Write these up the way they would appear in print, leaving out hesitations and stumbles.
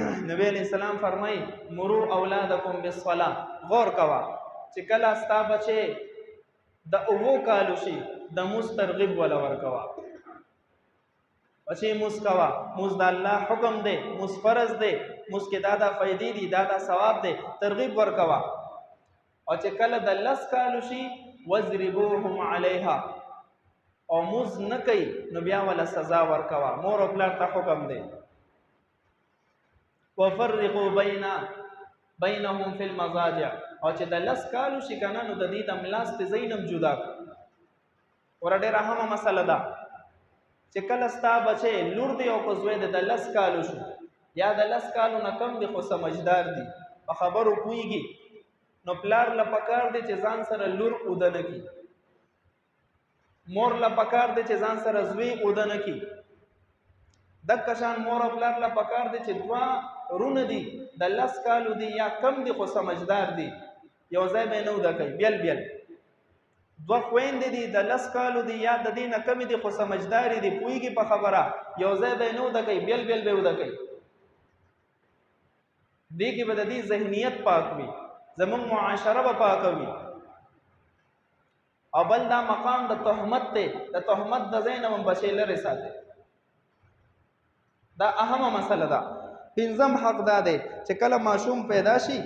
نبی علیہ السلام فرمای مرو اولادکم بالصلاة. غور کوا چې کله ستا بچې د 9 کالو شي د مونځ ترغیب ولا ورکوا. بچې مونځ کوا، مونځ د الله حکم دی، مونځ فرض دی، مونځ کې دا فائدې دي، دا ثواب دی، ترغیب ورکوا. او چې کله د 10 کالو شي وضربوهم علیها او مونځ نه کوي نو بیا ولا سزا ورکوا. مور او پلار ته حکم دی. وفرقوا بینهم فی المضاجع. او چې د 10 کالو شي کنه نو د دې د ملاس په زینم جدا کړه. ور ډېر اهمه مسله ده چې کله ستا بچې لور دی او کوزوی د 10 کالو شو یا د 10 کالو نه کم دی خو سمجھدار دی په خبرو پوهیږي نو پلار له پکار دی چې ځان سره لور اودنه کی، مور له پکار دی چې ځان سره زوی اودنه کی. د کشان مور او پلار له پکار دی چې دوا رونه دي د 10 کالو دی یا کم دی خو سمجھدار دی یو ځای به نو د کوي بیل دوا خويندې دي د 10 کالو دي یا د دینه کم دي خو سمجھدار دي پويږي په خبره یو ځای به نو د کوي بیل به ود کوي. دې کې به د دې ذهنیت پاک وي، زمون معاشره به پاک وي. او بل دا مقام د تهمت ته د تهمت د زینم بشي لري ساتي. دا اهمه مسله ده. پنځم حق دا دی چې کله ماشوم پیدا شي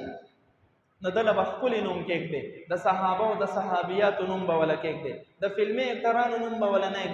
نو دله بخپل نوم کېږدي، د صحابه او د صحابيات نوم به ولا کېږدي، د فلمي اکترانو نوم به ولا نه